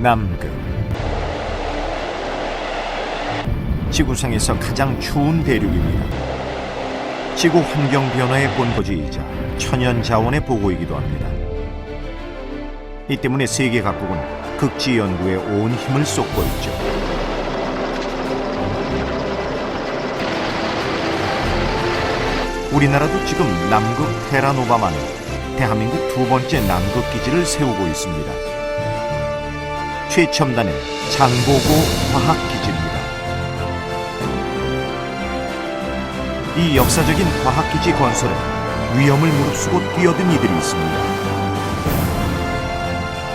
남극. 지구상에서 가장 추운 대륙입니다. 지구 환경 변화의 본거지이자 천연 자원의 보고이기도 합니다. 이 때문에 세계 각국은 극지 연구에 온 힘을 쏟고 있죠. 우리나라도 지금 남극 테라노바만에 대한민국 두 번째 남극 기지를 세우고 있습니다. 최첨단의 장보고 과학기지입니다. 이 역사적인 과학기지 건설에 위험을 무릅쓰고 뛰어든 이들이 있습니다.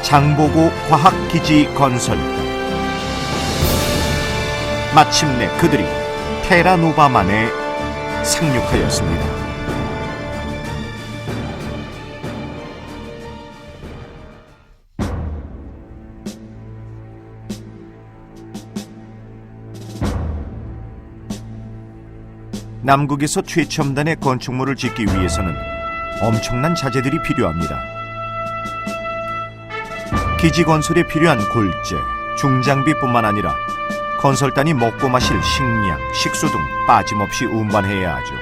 장보고 과학기지 건설. 마침내 그들이 테라노바만에 상륙하였습니다. 남극에서 최첨단의 건축물을 짓기 위해서는 엄청난 자재들이 필요합니다. 기지 건설에 필요한 골재, 중장비뿐만 아니라 건설단이 먹고 마실 식량, 식수 등 빠짐없이 운반해야 하죠.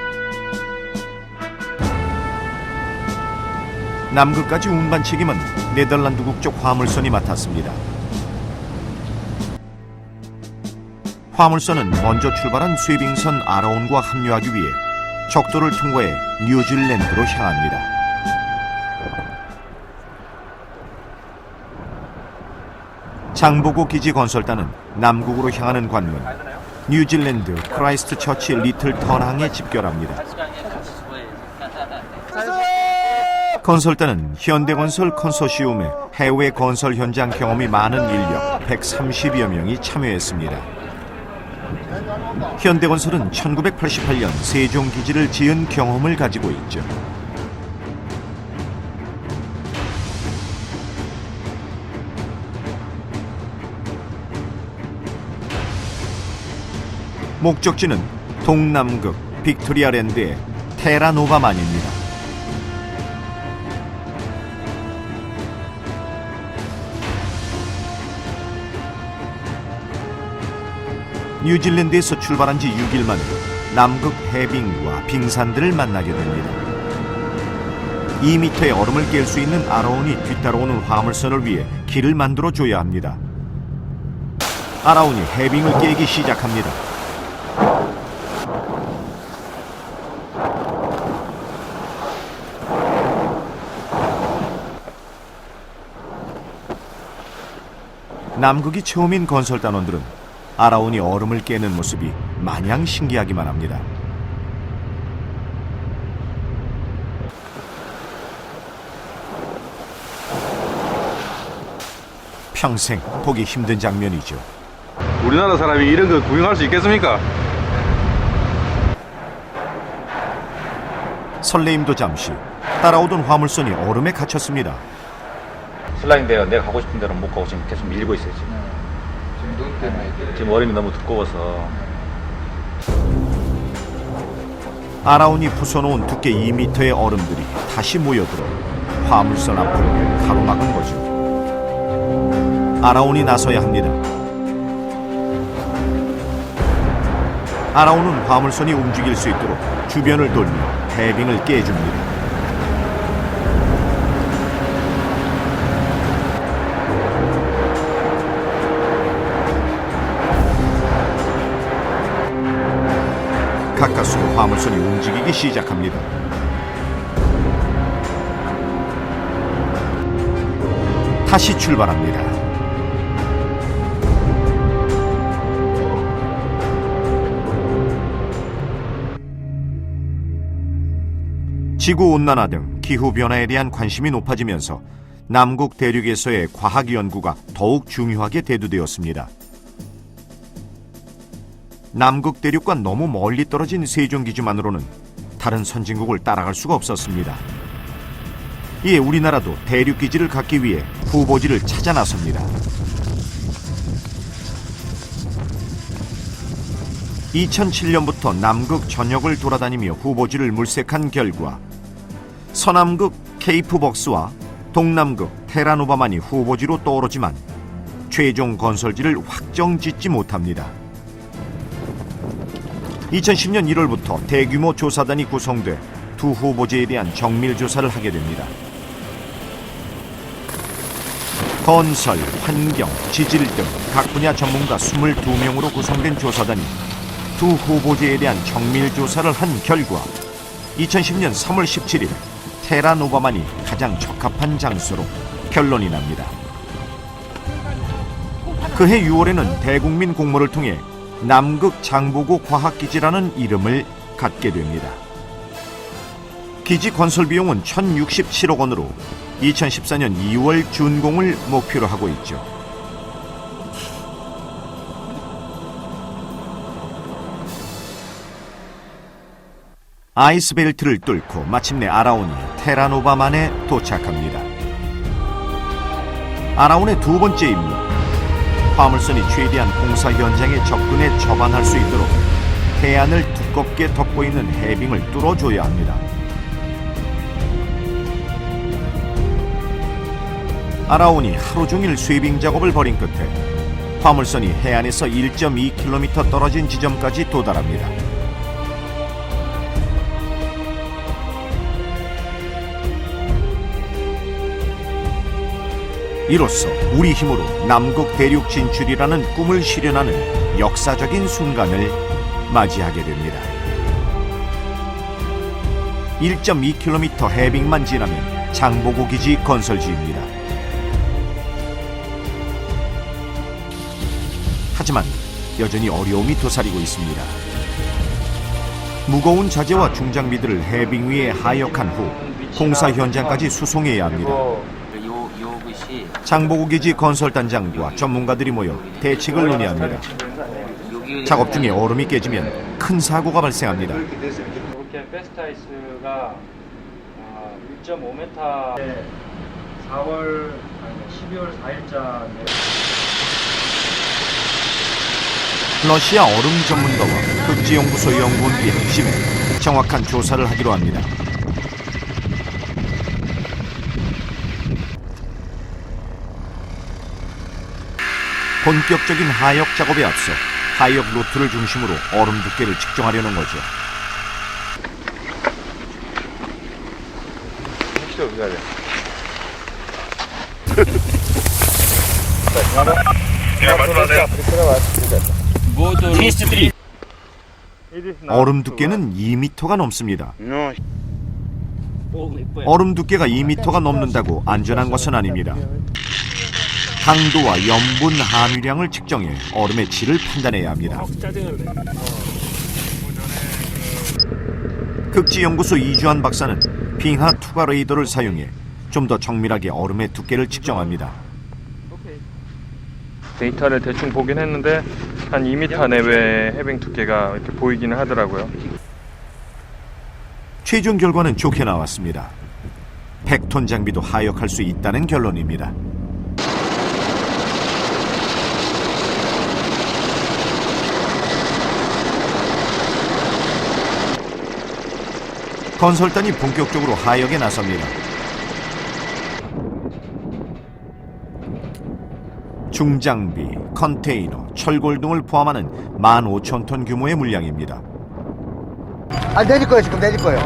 남극까지 운반 책임은 네덜란드 국적 화물선이 맡았습니다. 화물선은 먼저 출발한 쇠빙선 아라온과 합류하기 위해 적도를 통과해 뉴질랜드로 향합니다. 장보고 기지 건설단은 남극으로 향하는 관문 뉴질랜드 크라이스트 처치 리틀 턴항에 집결합니다. 건설단은 현대건설 컨소시움의 해외 건설 현장 경험이 많은 인력 130여 명이 참여했습니다. 현대건설은 1988년 세종기지를 지은 경험을 가지고 있죠. 목적지는 동남극 빅토리아랜드의 테라노바만입니다. 뉴질랜드에서 출발한 지 6일 만에 남극 해빙과 빙산들을 만나게 됩니다. 2m의 얼음을 깰 수 있는 아라온이 뒤따라오는 화물선을 위해 길을 만들어줘야 합니다. 아라온이 해빙을 깨기 시작합니다. 남극이 처음인 건설단원들은 아라온이 얼음을 깨는 모습이 마냥 신기하기만 합니다. 평생 보기 힘든 장면이죠. 우리나라 사람이 이런 거 구경할 수 있겠습니까? 설레임도 잠시 따라오던 화물선이 얼음에 갇혔습니다. 슬라임대가 내가 가고 싶은 데로 못 가고 지금 계속 밀고 있어요. 지금 얼음이 너무 두꺼워서. 아라온이 부숴놓은 두께 2m의 얼음들이 다시 모여들어 화물선 앞을 가로막은 거죠. 아라온이 나서야 합니다. 아라온은 화물선이 움직일 수 있도록 주변을 돌며 해빙을 깨줍니다. 가까스로 화물선이 움직이기 시작합니다. 다시 출발합니다. 지구온난화 등 기후변화에 대한 관심이 높아지면서 남극 대륙에서의 과학 연구가 더욱 중요하게 대두되었습니다. 남극 대륙과 너무 멀리 떨어진 세종기지만으로는 다른 선진국을 따라갈 수가 없었습니다. 이에 우리나라도 대륙기지를 갖기 위해 후보지를 찾아 나섭니다. 2007년부터 남극 전역을 돌아다니며 후보지를 물색한 결과 서남극 케이프벅스와 동남극 테라노바만이 후보지로 떠오르지만 최종 건설지를 확정 짓지 못합니다. 2010년 1월부터 대규모 조사단이 구성돼 두 후보지에 대한 정밀 조사를 하게 됩니다. 건설, 환경, 지질 등 각 분야 전문가 22명으로 구성된 조사단이 두 후보지에 대한 정밀 조사를 한 결과 2010년 3월 17일 테라노바만이 가장 적합한 장소로 결론이 납니다. 그해 6월에는 대국민 공모를 통해 남극 장보고 과학기지라는 이름을 갖게 됩니다. 기지 건설 비용은 1,067억 원으로 2014년 2월 준공을 목표로 하고 있죠. 아이스벨트를 뚫고 마침내 아라온이 테라노바만에 도착합니다. 아라온의 두 번째 임무, 화물선이 최대한 공사 현장에 접근해 접안할 수 있도록 해안을 두껍게 덮고 있는 해빙을 뚫어줘야 합니다. 아라온이 하루 종일 쇠빙 작업을 벌인 끝에 화물선이 해안에서 1.2km 떨어진 지점까지 도달합니다. 이로써 우리 힘으로 남극 대륙 진출이라는 꿈을 실현하는 역사적인 순간을 맞이하게 됩니다. 1.2km 해빙만 지나면 장보고 기지 건설지입니다. 하지만 여전히 어려움이 도사리고 있습니다. 무거운 자재와 중장비들을 해빙 위에 하역한 후 공사 현장까지 수송해야 합니다. 장보고기지 건설단장과 전문가들이 모여 대책을 논의합니다. 작업 중에 얼음이 깨지면 큰 사고가 발생합니다. 이렇게 베스트아이스가 1.5m 12월 4일자인데 러시아 얼음 전문가와 극지연구소 연구원들이 핵심에 정확한 조사를 하기로 합니다. 본격적인 하역 작업에 앞서 하역 루트를 중심으로 얼음 두께를 측정하려는 거죠. 얼음 두께는 2m가 넘습니다. 얼음 두께가 2m가 넘는다고 안전한 것은 아닙니다. 강도와 염분 함유량을 측정해 얼음의 질을 판단해야 합니다. 극지연구소 이주한 박사는 빙하 투과 레이더를 사용해 좀 더 정밀하게 얼음의 두께를 측정합니다. 데이터를 대충 보긴 했는데 한 2m 내외의 해빙 두께가 이렇게 보이기는 하더라고요. 최종 결과는 좋게 나왔습니다. 100톤 장비도 하역할 수 있다는 결론입니다. 건설단이 본격적으로 하역에 나섭니다. 중장비, 컨테이너, 철골 등을 포함하는 15,000톤 규모의 물량입니다. 내릴 거예요. 지금 내릴 거예요.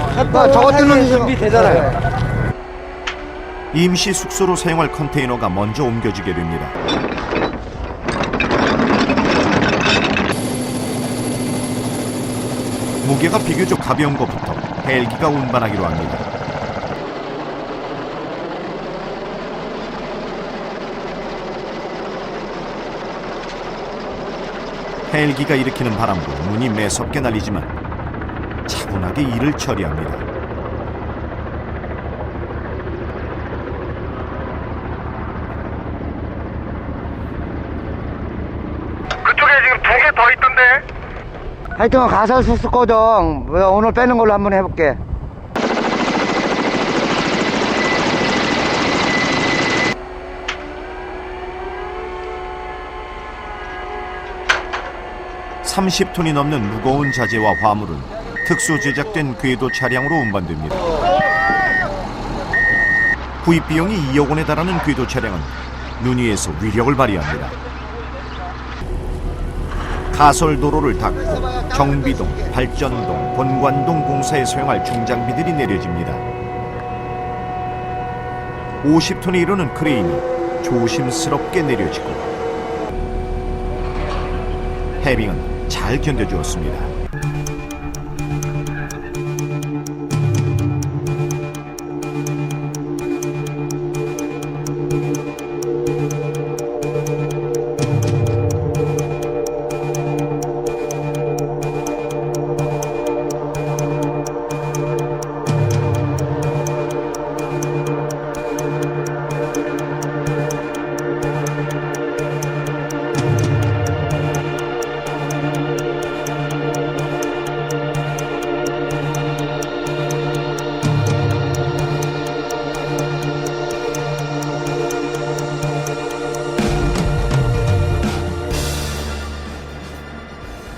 저것 뚫는 준비 되잖아요. 임시 숙소로 사용할 컨테이너가 먼저 옮겨지게 됩니다. 무게가 비교적 가벼운 것부터 헬기가 운반하기로 합니다. 헬기가 일으키는 바람으로 눈이 매섭게 날리지만 차분하게 일을 처리합니다. 그쪽에 지금 2개 더 있던데? 하여튼 가설 수습거든. 오늘 빼는 걸로 한번 해볼게. (30톤이) 넘는 무거운 자재와 화물은 특수 제작된 궤도 차량으로 운반됩니다. 구입 비용이 2억 원에 달하는 궤도 차량은 눈 위에서 위력을 발휘합니다. 가설도로를 닦고 정비동, 발전동, 본관동 공사에 사용할 중장비들이 내려집니다. 50톤에 이르는 크레인이 조심스럽게 내려지고 해빙은 잘 견뎌주었습니다.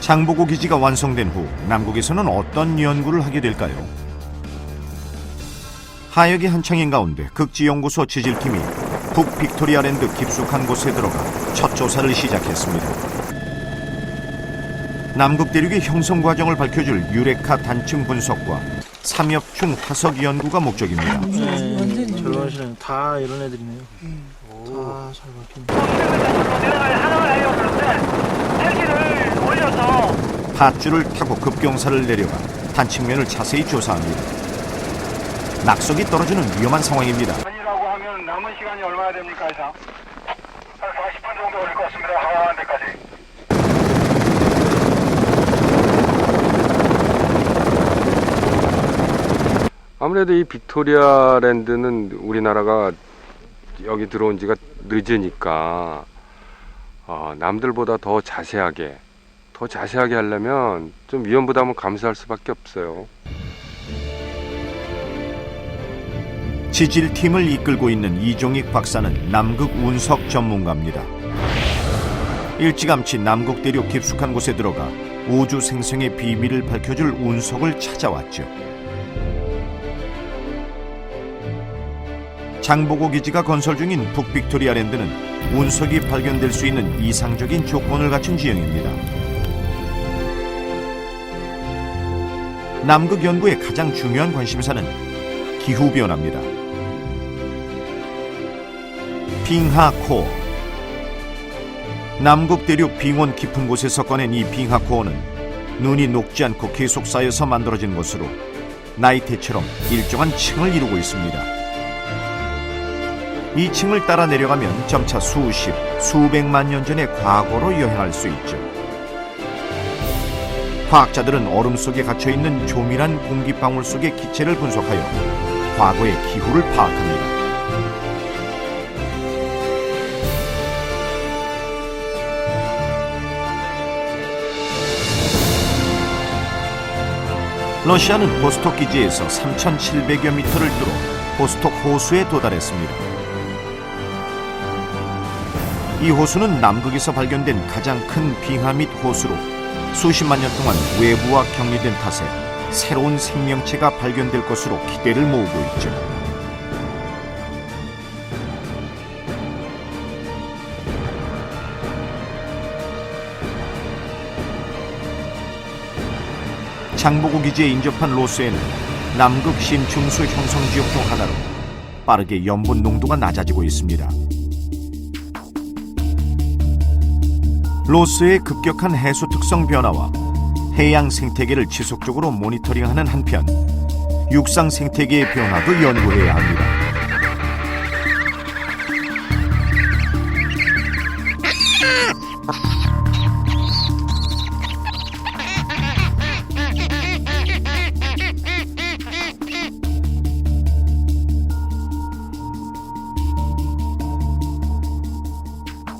장보고 기지가 완성된 후 남극에서는 어떤 연구를 하게 될까요? 하역이 한창인 가운데 극지연구소 지질팀이 북빅토리아랜드 깊숙한 곳에 들어가 첫 조사를 시작했습니다. 남극 대륙의 형성 과정을 밝혀줄 유레카 단층 분석과 삼엽충 화석 연구가 목적입니다. 절반실은 다 이런 애들이네요. 다 잘 박혔네. 밧줄을 타고 급경사를 내려가 단층면을 자세히 조사합니다. 낙석이 떨어지는 위험한 상황입니다. 아니라고 하면 남은 시간이 얼마나 됩니까, 이상? 한 40분 정도 걸릴 것 같습니다. 하강하는 데까지. 아무래도 이 빅토리아랜드는 우리나라가 여기 들어온 지가 늦으니까 남들보다 더 자세하게 하려면 좀 위험 부담을 감수할 수밖에 없어요. 지질팀을 이끌고 있는 이종익 박사는 남극 운석 전문가입니다. 일찌감치 남극 대륙 깊숙한 곳에 들어가 우주 생성의 비밀을 밝혀줄 운석을 찾아왔죠. 장보고 기지가 건설 중인 북빅토리아랜드는 운석이 발견될 수 있는 이상적인 조건을 갖춘 지형입니다. 남극 연구의 가장 중요한 관심사는 기후변화입니다. 빙하코어. 남극 대륙 빙원 깊은 곳에서 꺼낸 이 빙하코어는 눈이 녹지 않고 계속 쌓여서 만들어진 것으로 나이테처럼 일정한 층을 이루고 있습니다. 이 층을 따라 내려가면 점차 수십, 수백만 년 전의 과거로 여행할 수 있죠. 과학자들은 얼음 속에 갇혀있는 조밀한 공기방울 속의 기체를 분석하여 과거의 기후를 파악합니다. 러시아는 보스톡 기지에서 3,700여 미터를 뚫어 보스톡 호수에 도달했습니다. 이 호수는 남극에서 발견된 가장 큰 빙하 및 호수로 수십만 년 동안 외부와 격리된 탓에 새로운 생명체가 발견될 것으로 기대를 모으고 있죠. 장보고 기지에 인접한 로스에는 남극 심층수 형성 지역 중 하나로 빠르게 염분 농도가 낮아지고 있습니다. 로스의 급격한 해수 특성 변화와 해양 생태계를 지속적으로 모니터링하는 한편 육상 생태계의 변화도 연구해야 합니다.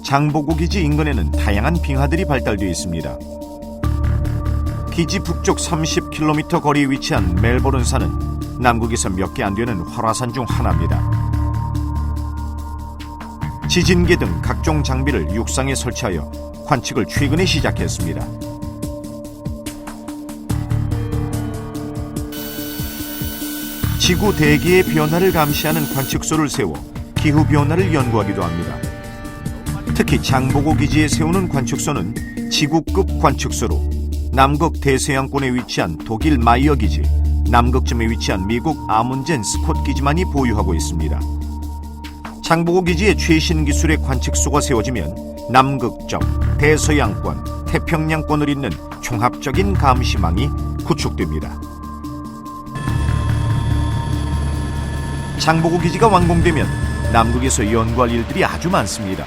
장보고 기지 인근에는 다양한 빙하들이 발달되어 있습니다. 기지 북쪽 30km 거리에 위치한 멜보른산은 남극에서 몇 개 안 되는 활화산 중 하나입니다. 지진계 등 각종 장비를 육상에 설치하여 관측을 최근에 시작했습니다. 지구 대기의 변화를 감시하는 관측소를 세워 기후 변화를 연구하기도 합니다. 특히 장보고 기지에 세우는 관측소는 지구급 관측소로 남극 대서양권에 위치한 독일 마이어 기지, 남극점에 위치한 미국 아문젠 스콧 기지만이 보유하고 있습니다. 장보고 기지에 최신 기술의 관측소가 세워지면 남극점, 대서양권, 태평양권을 잇는 종합적인 감시망이 구축됩니다. 장보고 기지가 완공되면 남극에서 연구할 일들이 아주 많습니다.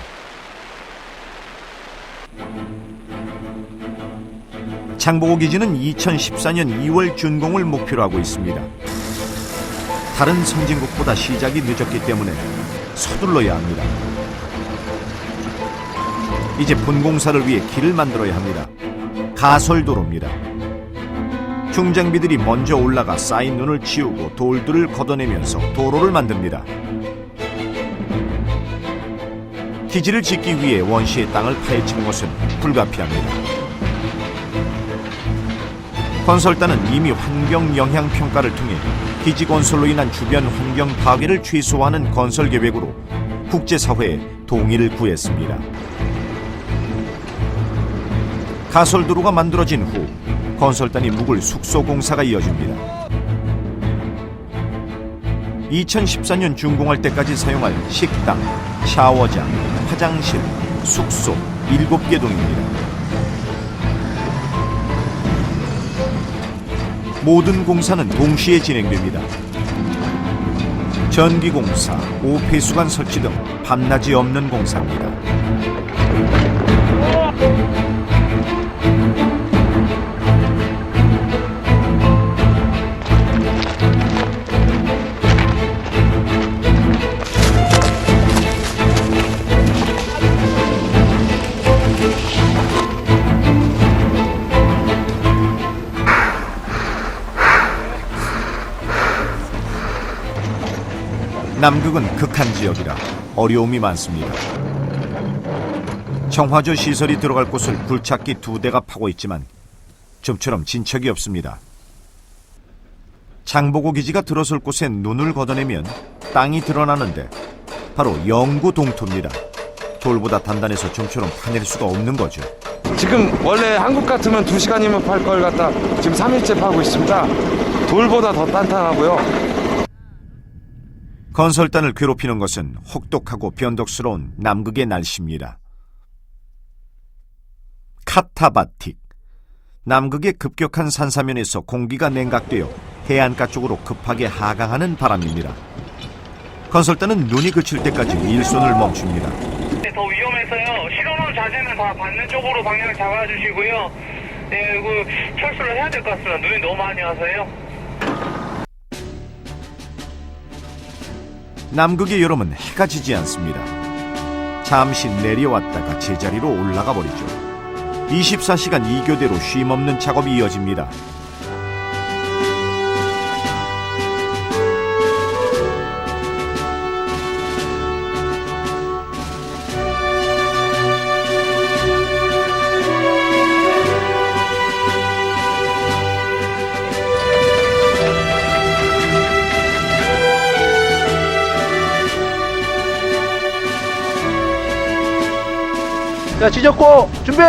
장보고 기지는 2014년 2월 준공을 목표로 하고 있습니다. 다른 선진국보다 시작이 늦었기 때문에 서둘러야 합니다. 이제 분공사를 위해 길을 만들어야 합니다. 가설도로입니다. 중장비들이 먼저 올라가 쌓인 눈을 치우고 돌들을 걷어내면서 도로를 만듭니다. 기지를 짓기 위해 원시의 땅을 파헤치는 것은 불가피합니다. 건설단은 이미 환경 영향 평가를 통해 기지 건설로 인한 주변 환경 파괴를 최소화하는 건설 계획으로 국제사회에 동의를 구했습니다. 가설도로가 만들어진 후 건설단이 묵을 숙소 공사가 이어집니다. 2014년 준공할 때까지 사용할 식당, 샤워장, 화장실, 숙소 7개 동입니다. 모든 공사는 동시에 진행됩니다. 전기공사, 오폐수관 설치 등 밤낮이 없는 공사입니다. 남극은 극한 지역이라 어려움이 많습니다. 정화조 시설이 들어갈 곳을 굴착기 2대가 파고 있지만 좀처럼 진척이 없습니다. 장보고 기지가 들어설 곳에 눈을 걷어내면 땅이 드러나는데 바로 영구 동토입니다. 돌보다 단단해서 좀처럼 파낼 수가 없는 거죠. 지금 원래 한국 같으면 2시간이면 팔 걸 갖다 지금 3일째 파고 있습니다. 돌보다 더 단단하고요. 건설단을 괴롭히는 것은 혹독하고 변덕스러운 남극의 날씨입니다. 카타바틱. 남극의 급격한 산사면에서 공기가 냉각되어 해안가 쪽으로 급하게 하강하는 바람입니다. 건설단은 눈이 그칠 때까지 일손을 멈춥니다. 더 위험해서요. 신호등 자세는 다 받는 쪽으로 방향 잡아주시고요. 네, 그 철수를 해야 될 것 같습니다. 눈이 너무 많이 와서요. 남극의 여름은 해가 지지 않습니다. 잠시 내려왔다가 제자리로 올라가 버리죠. 24시간 2교대로 쉼없는 작업이 이어집니다. 자, 지졌고 준비.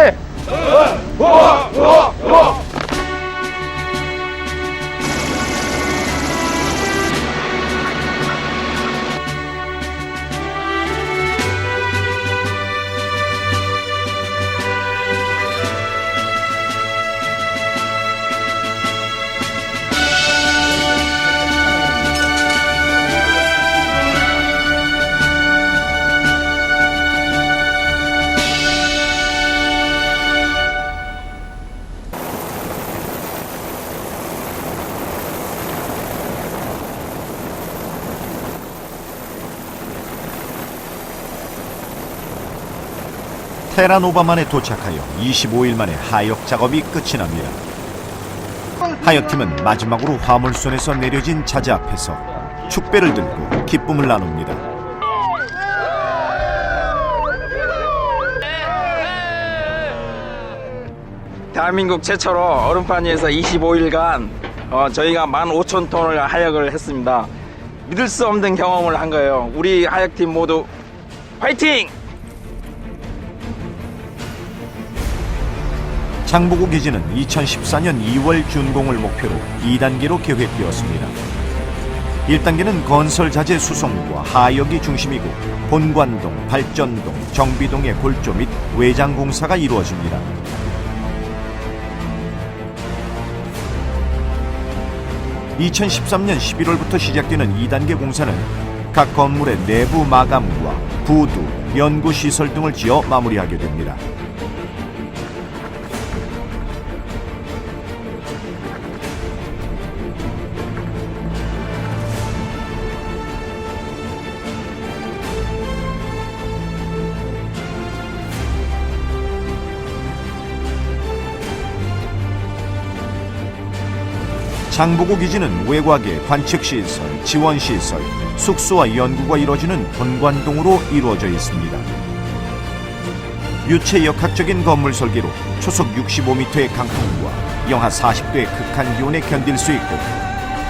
테라노바만에 도착하여 25일 만에 하역 작업이 끝이 납니다. 하역팀은 마지막으로 화물선에서 내려진 자재 앞에서 축배를 들고 기쁨을 나눕니다. 대한민국 최초로 얼음판 위에서 25일간 저희가 15,000톤을 하역을 했습니다. 믿을 수 없는 경험을 한 거예요. 우리 하역팀 모두 화이팅! 장보고 기지는 2014년 2월 준공을 목표로 2단계로 계획되었습니다. 1단계는 건설 자재 수송과 하역이 중심이고 본관동, 발전동, 정비동의 골조 및 외장 공사가 이루어집니다. (2013년 11월부터) 시작되는 2단계 공사는 각 건물의 내부 마감과 부두, 연구시설 등을 지어 마무리하게 됩니다. 장보고 기지는 외곽에 관측시설, 지원시설, 숙소와 연구가 이루어지는 본관동으로 이루어져 있습니다. 유체역학적인 건물 설계로 초속 65m의 강풍과 영하 40도의 극한 기온에 견딜 수 있고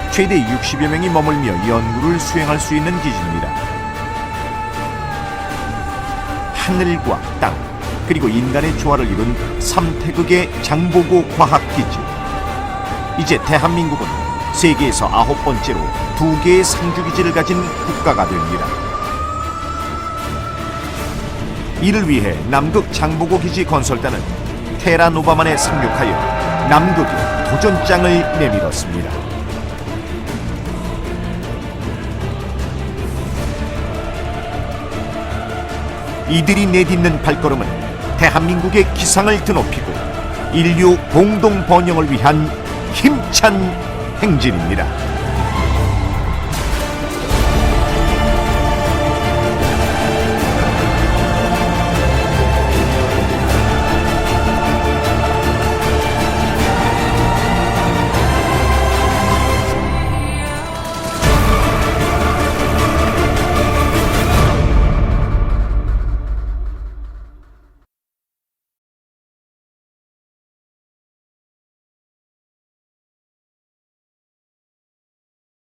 최대 60여 명이 머물며 연구를 수행할 수 있는 기지입니다. 하늘과 땅, 그리고 인간의 조화를 이룬 삼태극의 장보고 과학기지. 이제 대한민국은 세계에서 9번째로 2개의 상주기지를 가진 국가가 됩니다. 이를 위해 남극 장보고 기지 건설단은 테라노바만에 상륙하여 남극에 도전장을 내밀었습니다. 이들이 내딛는 발걸음은 대한민국의 기상을 드높이고 인류 공동 번영을 위한 힘찬 행진입니다.